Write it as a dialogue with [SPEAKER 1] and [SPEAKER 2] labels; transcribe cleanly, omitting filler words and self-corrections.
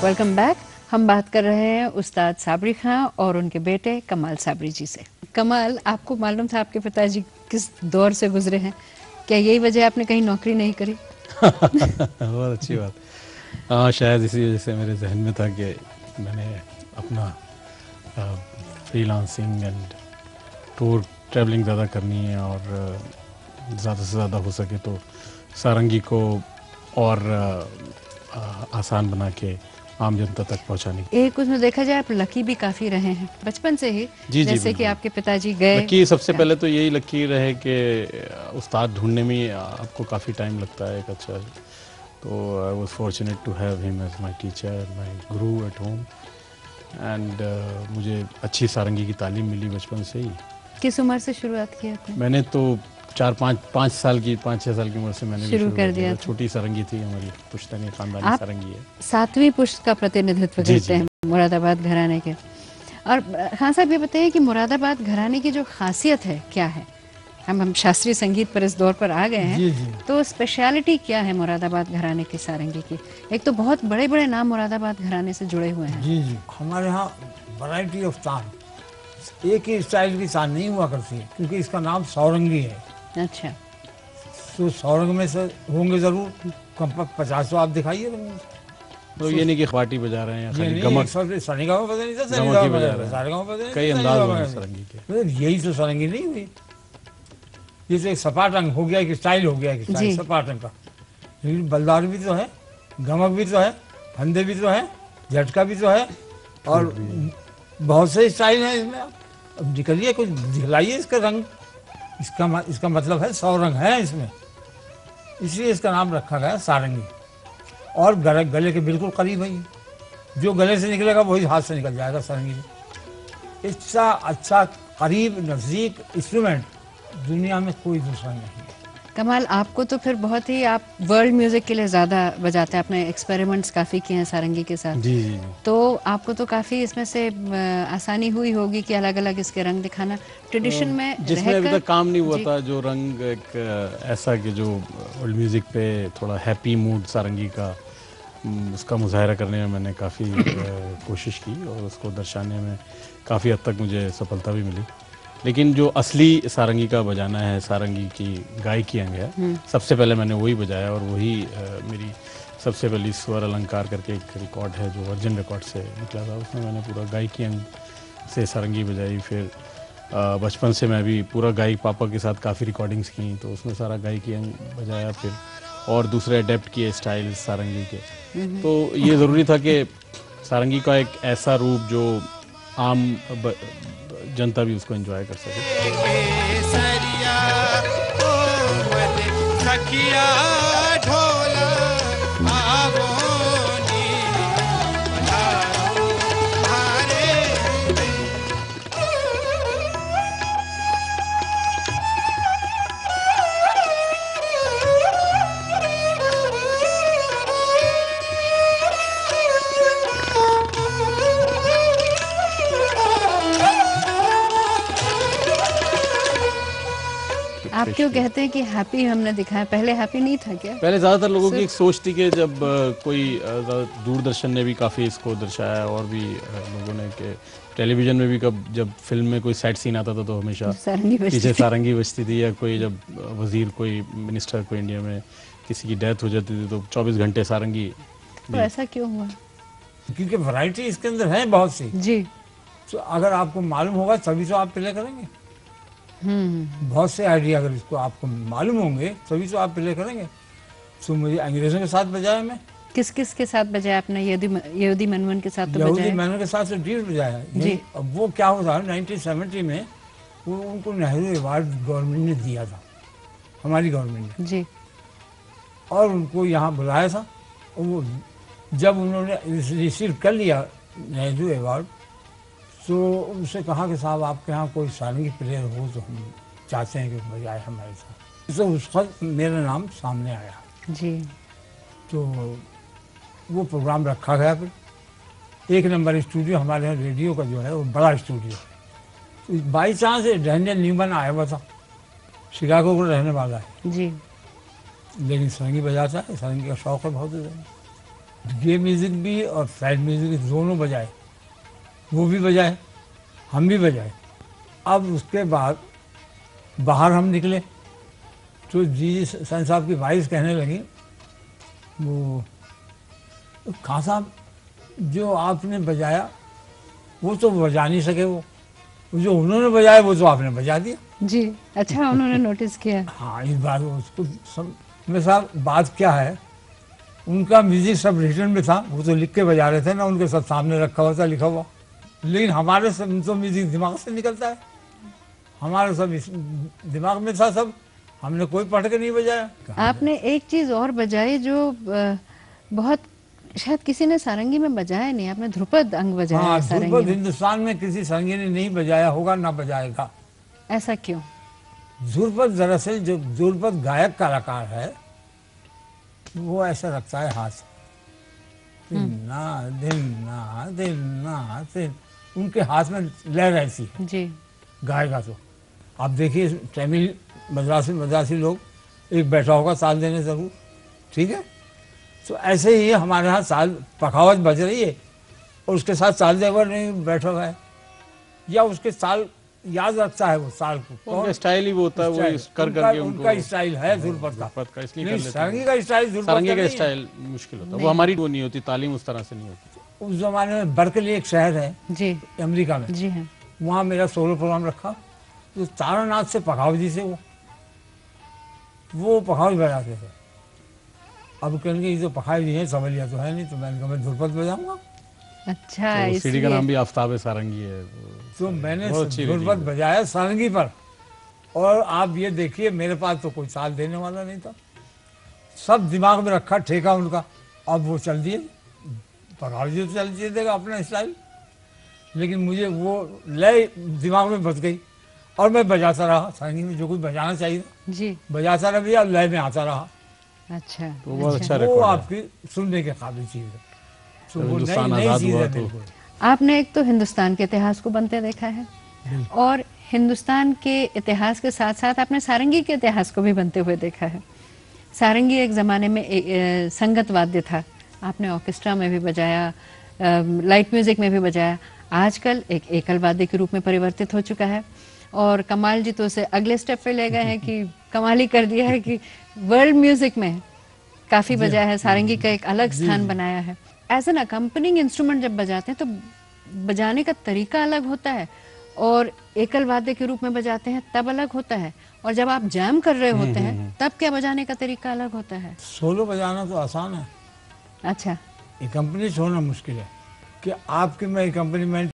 [SPEAKER 1] Welcome back. हम बात कर रहे हैं उस्ताद साबरी खां और उनके बेटे कमाल साबरी जी से। कमाल, आपको मालूम था आपके पिताजी किस दौर से गुजरे हैं? क्या यही वजह आपने कहीं नौकरी नहीं करी?
[SPEAKER 2] बहुत अच्छी बात। हाँ, शायद इसी वजह से मेरे जहन में था कि मैंने अपना फ्रीलांसिंग एंड टूर ट्रैवलिंग ज़्यादा करनी है और ज़्यादा से ज़्यादा हो सके तो सारंगी को और आसान बना के आम जनता तक पहुंचाने की।
[SPEAKER 1] एक उसमें देखा जाए आप लकी भी काफी रहे हैं बचपन से ही।
[SPEAKER 2] जी
[SPEAKER 1] जैसे कि आपके पिताजी गए।
[SPEAKER 2] लकी सबसे पहले तो यही लकी रहे कि उस्ताद ढूंढने में आपको काफ़ी टाइम लगता है एक अच्छा। तो I was fortunate to have him as my teacher, my guru at home and मुझे अच्छी सारंगी की तालीम मिली बचपन से ही।
[SPEAKER 1] किस उम्र से शुरुआत की आपने?
[SPEAKER 2] मैंने तो 5-6 साल की उम्र से मैंने
[SPEAKER 1] शुरू कर दिया।
[SPEAKER 2] छोटी सारंगी थी, हमारी पुश्तैनी खानदानी सारंगी है।
[SPEAKER 1] 7वीं पुश्त का प्रतिनिधित्व करते हैं मुरादाबाद घराने के। और खान साहब ये बताइए कि मुरादाबाद घराने की जो खासियत है क्या है? हम शास्त्रीय संगीत पर इस दौर पर आ गए हैं, तो स्पेशलिटी क्या है मुरादाबाद घराने की सारंगी की? एक तो बहुत बड़े बड़े नाम मुरादाबाद घराने से जुड़े हुए हैं।
[SPEAKER 3] जी जी, हमारे यहाँ वैरायटी ऑफ तान, एक ही स्टाइल की तान नहीं हुआ करती है, क्योंकि इसका नाम सौरंगी है।
[SPEAKER 1] अच्छा,
[SPEAKER 3] तो सौरंग में से होंगे जरूर कम 50 तो आप दिखाइए।
[SPEAKER 2] तो ये नहीं कि पार्टी बजा रहे हैं, खाली
[SPEAKER 3] गमक सरेगा में पता नहीं था, सरेगा में बजा रहे हैं,
[SPEAKER 2] कई अंदाज हैं सारंगी के।
[SPEAKER 3] यही तो सारंगी नहीं हुई, ये तो एक सपाट अंग हो गया, एक स्टाइल हो गया, एक स्टाइल सपाट अंग का। लेकिन बलदार भी तो है, गमक भी तो है, फंदे भी तो है, झटका भी तो है, और बहुत से स्टाइल हैं इसमें। अब निकलिए कुछ दिखलाइए इसका रंग। इसका मतलब है 100 रंग है इसमें, इसलिए इसका नाम रखा गया सारंगी। और गले के बिल्कुल करीब है, जो गले से निकलेगा वही हाथ से निकल जाएगा सारंगी। इसका अच्छा करीब नज़दीक इंस्ट्रूमेंट दुनिया में कोई दूसरा नहीं है।
[SPEAKER 1] कमाल, आपको तो फिर बहुत ही, आप वर्ल्ड म्यूजिक के लिए ज़्यादा बजाते हैं, आपने एक्सपेरिमेंट्स काफ़ी किए हैं सारंगी के साथ।
[SPEAKER 2] जी जी।
[SPEAKER 1] तो आपको तो काफ़ी इसमें से आसानी हुई होगी कि अलग अलग इसके रंग दिखाना ट्रेडिशन में
[SPEAKER 2] जिसमें अभी तक काम नहीं हुआ था, जो रंग एक ऐसा कि जो वर्ल्ड म्यूज़िक पे थोड़ा हैप्पी मूड सारंगी का उसका मुजाहरा करने में मैंने काफ़ी कोशिश की और उसको दर्शाने में काफ़ी हद तक मुझे सफलता भी मिली। लेकिन जो असली सारंगी का बजाना है, सारंगी की गायकी अंग है, सबसे पहले मैंने वही बजाया और वही मेरी सबसे पहली स्वर अलंकार करके एक रिकॉर्ड है जो वर्जिन रिकॉर्ड से निकला था, उसमें मैंने पूरा गायकी अंग से सारंगी बजाई। फिर बचपन से मैं भी पूरा गायक पापा के साथ काफ़ी रिकॉर्डिंग्स की, तो उसमें सारा गायकी अंग बजाया। फिर और दूसरे अडेप्ट किए स्टाइल सारंगी के। तो ये ज़रूरी था कि सारंगी का एक ऐसा रूप जो आम जनता भी उसको एंजॉय कर सके।
[SPEAKER 1] आप क्यों कहते हैं कि हैप्पी हमने दिखाया? पहले हैप्पी नहीं था क्या?
[SPEAKER 2] पहले ज़्यादातर लोगों की एक सोच थी कि जब कोई दूरदर्शन ने भी काफ़ी इसको दर्शाया और भी लोगों ने कि टेलीविज़न में भी जब फिल्म में कोई सैड सीन आता था तो हमेशा पीछे सारंगी बजती थी, या कोई जब वजीर कोई मिनिस्टर कोई इंडिया में किसी की डेथ हो जाती थी तो 24 घंटे सारंगी।
[SPEAKER 1] तो ऐसा क्यों हुआ?
[SPEAKER 3] क्योंकि वैरायटी इसके अंदर है बहुत सी
[SPEAKER 1] जी।
[SPEAKER 3] तो अगर आपको मालूम होगा तभी तो आप प्ले करेंगे। बहुत से आइडिया अगर इसको आपको मालूम होंगे तभी तो आप प्ले करेंगे। तो मुझे अंग्रेजों के साथ बजाया मैं।
[SPEAKER 1] किस किस के साथ बजाया आपने? यहूदी मनवन के साथ तो बजाया।
[SPEAKER 3] यहूदी मनवन के साथ तो ढेर बजाया जी। अब वो क्या होता है 1970 में वो उनको नेहरू अवार्ड गवर्नमेंट ने दिया था, हमारी गवर्नमेंट ने
[SPEAKER 1] जी।
[SPEAKER 3] और उनको यहाँ बुलाया था और वो जब उन्होंने रिसीव कर लिया नेहरू अवार्ड तो उनसे कहा कि साहब आपके यहाँ कोई सारंगी प्लेयर हो तो हम चाहते हैं कि बजाए हमारे साथ। तो उस वक्त मेरा नाम सामने आया
[SPEAKER 1] जी।
[SPEAKER 3] तो वो प्रोग्राम रखा गया। फिर 1 नंबर स्टूडियो हमारे यहाँ रेडियो का जो है वो बड़ा स्टूडियो है। तो बाई चांस डैनियल न्यूमन आया हुआ था, शिकागो का रहने वाला है
[SPEAKER 1] जी।
[SPEAKER 3] लेकिन सारंगी बजाता है, सारंगी का शौक है बहुत। ये म्यूजिक भी और साइड म्यूजिक भी दोनों बजाए, वो भी बजाए, हम भी बजाए। अब उसके बाद बाहर हम निकले तो जी सन साहब की वाइफ कहने लगी, वो खान साहब जो आपने बजाया वो तो बजा नहीं सके, वो जो उन्होंने बजाया वो तो आपने बजा दिया।
[SPEAKER 1] जी, अच्छा उन्होंने नोटिस किया।
[SPEAKER 3] हाँ, इस बात उसको मेरे साथ बात क्या है, उनका म्यूजिक सब रिटर्न में था, वो तो लिख के बजा रहे थे ना, उनके सब सामने रखा हुआ था लिखा हुआ, लेकिन हमारे सब तो म्यूजिक दिमाग से निकलता है, हमारे सब दिमाग में था सब, हमने कोई पढ़ के नहीं बजाया।
[SPEAKER 1] आपने एक चीज और बजाई जो बहुत शायद किसी ने सारंगी में बजाया नहीं, आपने ध्रुपद अंग बजाया।
[SPEAKER 3] हाँ,
[SPEAKER 1] सारंगी
[SPEAKER 3] ध्रुपद
[SPEAKER 1] में
[SPEAKER 3] हिंदुस्तान में किसी सारंगी ने नहीं बजाया होगा, ना बजाएगा।
[SPEAKER 1] ऐसा क्यों?
[SPEAKER 3] ध्रुपद दरअसल जो ध्रुपद गायक कलाकार है वो ऐसा रखता है हाथ, दिन्ना दिन्ना दिन्ना दिन, उनके हाथ में लय रहती है
[SPEAKER 1] जी।
[SPEAKER 3] गाएगा तो आप देखिए तमिल मद्रासी लोग एक बैठा होगा ताल देने जरूर, ठीक है, तो ऐसे ही हमारे यहाँ ताल पखावत बज रही है और उसके साथ ताल देवर नहीं बैठा हुआ है, या उसके ताल याद रखता है वो ताल को,
[SPEAKER 2] उनका स्टाइल ही वो होता है, वो कर करके
[SPEAKER 3] उनका स्टाइल है ध्रुपद का,
[SPEAKER 2] इसलिए कर लेते हैं।
[SPEAKER 3] सारंगी का स्टाइल ध्रुपद
[SPEAKER 2] सारंगी
[SPEAKER 3] का
[SPEAKER 2] का
[SPEAKER 3] नहीं है।
[SPEAKER 2] स्टाइल मुश्किल होता है, वो हमारी वो नहीं होती, तालीम उस तरह से नहीं होती।
[SPEAKER 3] उस जमाने में बर्कली एक शहर है
[SPEAKER 1] जी
[SPEAKER 3] अमेरिका में,
[SPEAKER 1] जी हाँ।
[SPEAKER 3] वहाँ मेरा सोलो प्रोग्राम रखा, तो तारानाथ से पखावजी से वो पखावज बजाते थे। अब कहेंगे ये तो पखावजी है, समझिया तो है नहीं, तो मैंने कहा मैं ध्रुपद बजाऊंगा।
[SPEAKER 1] अच्छा,
[SPEAKER 2] तो सीडी का
[SPEAKER 1] इसलिए
[SPEAKER 2] नाम भी आफ्ताब सारंगी है।
[SPEAKER 3] तो मैंने
[SPEAKER 2] बहुत अच्छी
[SPEAKER 3] ध्रुपद बजाया सारंगी पर, और आप ये देखिए मेरे पास तो कोई साथ देने वाला नहीं था, सब दिमाग में रखा ठेका उनका, अब वो चल दिए, पखावजी तो चल दिए देगा अपना स्टाइल, लेकिन मुझे वो लय दिमाग में बच गई और मैं बजाता रहा, सारंगी में जो कुछ बजाना चाहिए
[SPEAKER 1] जी।
[SPEAKER 3] बजाता रहा भैया, लय में आता रहा।
[SPEAKER 1] अच्छा,
[SPEAKER 2] तो बहुत अच्छा
[SPEAKER 3] वो
[SPEAKER 2] रिकॉर्ड है।
[SPEAKER 3] आपकी सुनने के काबिल चीज़ है, तो
[SPEAKER 2] जब
[SPEAKER 3] वो
[SPEAKER 2] हिंदुस्तान
[SPEAKER 3] नई
[SPEAKER 2] आज़ाद
[SPEAKER 3] चीज़
[SPEAKER 2] हुआ
[SPEAKER 3] है
[SPEAKER 2] तो
[SPEAKER 3] बिल्कुल।
[SPEAKER 1] आपने एक तो हिंदुस्तान के इतिहास को बनते देखा है, और हिंदुस्तान के इतिहास के साथ साथ आपने सारंगी के इतिहास को भी बनते हुए देखा है। सारंगी एक ज़माने में संगत वाद्य था, आपने ऑर्केस्ट्रा में भी बजाया, लाइट म्यूज़िक में भी बजाया, आजकल एक एकल वाद्य के रूप में परिवर्तित हो चुका है, और कमाल जी तो उसे अगले स्टेप पे ले गए हैं कि कमाल ही कर दिया है कि वर्ल्ड म्यूज़िक में काफ़ी बजाया है, सारंगी का एक अलग स्थान बनाया है। एज एन अकम्पनिंग इंस्ट्रूमेंट जब बजाते हैं तो बजाने का तरीका अलग होता है, और एकल वाद्य के रूप में बजाते हैं तब अलग होता है, और जब आप जैम कर रहे होते हैं तब क्या बजाने का तरीका अलग होता है।
[SPEAKER 3] सोलो बजाना तो आसान है,
[SPEAKER 1] अच्छा,
[SPEAKER 3] ये कंपनी छोड़ना मुश्किल है, कि आपकी मैं कंपनी में